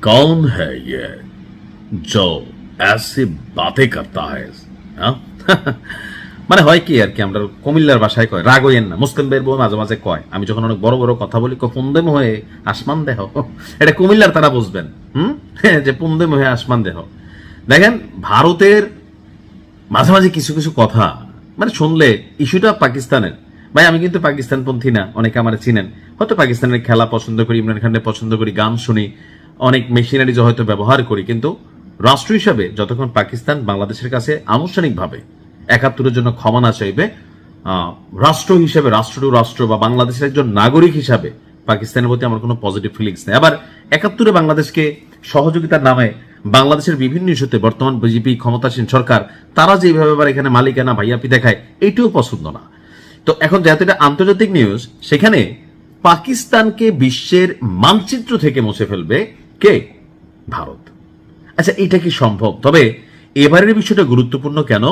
कौन है ये जो ऐसी बातें करता है हाँ? মানে হয় কি আর কি, আমরা কুমিল্লার ভাষায় কয় রাগ হইয়েন না, মুসলিম বের বউ মাঝে মাঝে কয়, আমি যখন অনেক বড় বড় কথা বলি পুন্দেম হয়ে আসমান দেহ, এটা কুমিল্লার তারা বুঝবেন। যে পুন্দেম হয়ে আসমান দেহ। দেখেন ভারতের মাঝে মাঝে কিছু কিছু কথা মানে শুনলে ইস্যুটা পাকিস্তানের, ভাই আমি কিন্তু পাকিস্তানপন্থী না, অনেকে আমার চিনেন, হয়তো পাকিস্তানের খেলা পছন্দ করি, ইমরান খানের পছন্দ করি, গান শুনি, অনেক মেশিনারিজ হয়তো ব্যবহার করি, কিন্তু রাষ্ট্র হিসাবে যতক্ষণ পাকিস্তান বাংলাদেশের কাছে আনুষ্ঠানিকভাবে ৭১-এর জন্য ক্ষমা না চাইবে, রাষ্ট্র হিসেবে রাষ্ট্র বা বাংলাদেশের একজন নাগরিক হিসাবে পাকিস্তানের প্রতি আমার কোনো পজিটিভ ফিলিংস নেই। আবার ৭১-এ বাংলাদেশকে সহযোগিতার নামে বাংলাদেশের বিভিন্ন ইস্যুতে বর্তমান বিজেপি ক্ষমতাসীন সরকার তারা যেভাবে আবার এখানে মালিকানা ভাইয়াপি দেখায়, এইটিও পছন্দ না। তো এখন যেহেতু এটা আন্তর্জাতিক নিউজ, সেখানে পাকিস্তানকে বিশ্বের মানচিত্র থেকে মুছে ফেলবে কে? ভারত। আচ্ছা এটা কি সম্ভব? তবে এবারের বিষয়টা গুরুত্বপূর্ণ কেন?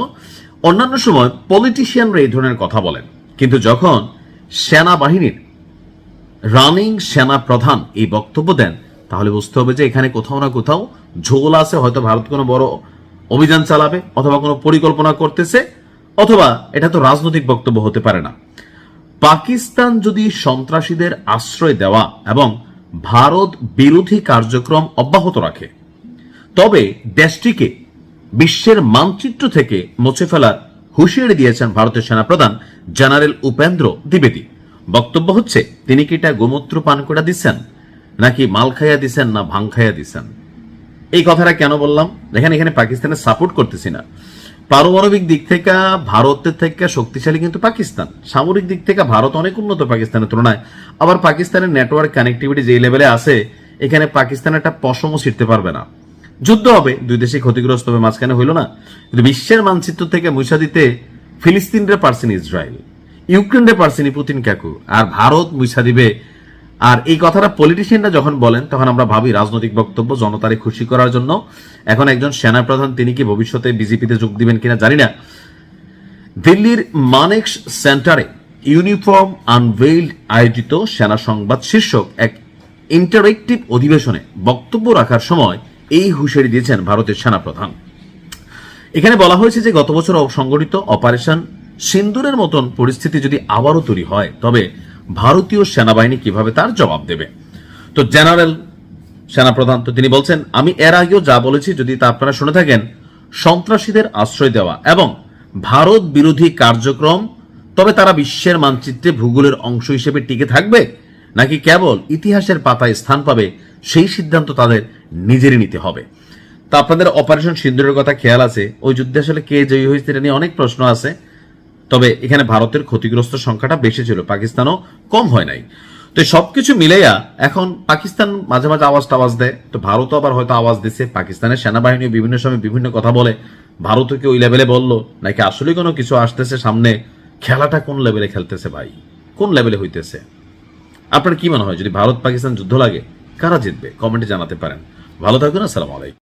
অন্যান্য সময় পলিটিশিয়ানরা এই ধরনের কথা বলেন, কিন্তু যখন সেনাবাহিনীর রানিং সেনা প্রধান এই বক্তব্য দেন, তাহলে বুঝতে হবে যে এখানে কোথাও না কোথাও ঝোল আছে। হয়তো ভারত কোনো বড় অভিযান চালাবে, অথবা কোনো পরিকল্পনা করতেছে, অথবা এটা তো রাজনৈতিক বক্তব্য হতে পারে না। পাকিস্তান যদি সন্ত্রাসীদের আশ্রয় দেওয়া এবং ভারত বিরোধী কার্যক্রম অব্যাহত রাখে, তবে দেশটিকে বিশ্বের মানচিত্র থেকে মুছে ফেলার হুঁশিয়ারি দিয়েছেন ভারতের সেনাপ্রধান জেনারেল উপেন্দ্র দ্বিবেদী। বক্তব্য হচ্ছে, তিনি কি এটা গোমূত্র পান করে দিচ্ছেন, নাকি মাল খাইয়া দিচ্ছেন, না ভাং খাইয়া দিচ্ছেন? এই কথাটা কেন বললাম? দেখেন এখানে পাকিস্তানের সাপোর্ট করতেছি না। পারমাণবিক দিক থেকে ভারতের থেকে শক্তিশালী কিন্তু পাকিস্তান, সামরিক দিক থেকে ভারত অনেক উন্নত পাকিস্তানের তুলনায়। আবার পাকিস্তানের নেটওয়ার্ক কানেক্টিভিটি যে লেভেলে আছে, এখানে পাকিস্তান একটা পশমও ছিঁড়তে পারবে না। যুদ্ধ হবে, দুই দেশে ক্ষতিগ্রস্ত হবে, মাঝখানে হইল না। কিন্তু বিশ্বের মানচিত্র থেকে মুছা দিতে ফিলিস্তিনরে পারছেন ইসরায়েল, ইউক্রেনরে পারছেন পুতিন কাকু, আর ভারত মুছা দিবে। আর এই কথাটা পলিটিশিয়ানরা যখন বলেন, তখন আমরা ভাবি রাজনৈতিক বক্তব্য, জনতারে খুশি করার জন্য। এখন একজন সেনাপ্রধান, তিনি কি ভবিষ্যতে বিজেপিতে যোগ দিবেন কিনা জানি না। দিল্লির মানেক্স সেন্টারে ইউনিফর্ম আনভেইলড আয়োজিত সেনা সংবাদ শীর্ষক এক ইন্টারেক্টিভ অধিবেশনে বক্তব্য রাখার সময় এই হুঁশিয়ারি দিয়েছেন ভারতের সেনাপ্রধান। এখানে বলা হয়েছে যে গত বছর সংগঠিত অপারেশন সিন্দুরের মতন পরিস্থিতি যদি আবারও তৈরি হয়, তবে ভারতীয় সেনাবাহিনী কিভাবে তার জবাব দেবে। তো জেনারেল সেনাপ্রধান তো তিনি বলছেন, আমি এর আগেও যা বলেছি যদি তা আপনারা শুনে থাকেন, সন্ত্রাসীদের আশ্রয় দেওয়া এবং ভারত বিরোধী কার্যক্রম, তবে তারা বিশ্বের মানচিত্রে ভূগোলের অংশ হিসেবে টিকে থাকবে নাকি কেবল ইতিহাসের পাতায় স্থান পাবে, সেই সিদ্ধান্ত তাদের নিজেরই নিতে হবে। তা আপনাদের অপারেশন সিন্দুরের কথা খেয়াল আছে, ওই যুদ্ধে আসলে কে জয়ী হয়েছে এটা নিয়ে অনেক প্রশ্ন আছে। তবে এখানে ভারতের ক্ষতিগ্রস্ত সংখ্যাটা বেশি ছিল, পাকিস্তানও কম হয় নাই। তো সবকিছু মিলেয়া এখন পাকিস্তান মাঝে মাঝে আওয়াজ দেয়, তো ভারতও আবার হয়তো আওয়াজ দিচ্ছে। পাকিস্তানের সেনাবাহিনী বিভিন্ন সময় বিভিন্ন কথা বলে, ভারতও কি ওই লেভেলে বললো, নাকি আসলে কোনো কিছু আসতেছে সামনে? খেলাটা কোন লেভেলে খেলতেছে ভাই, কোন লেভেলে হইতেছে? আপনার কি মনে হয়, যদি ভারত পাকিস্তান যুদ্ধ লাগে কারা জিতবে? কমেন্টে জানাতে পারেন। ভালো থাকুন, আসসালামু আলাইকুম।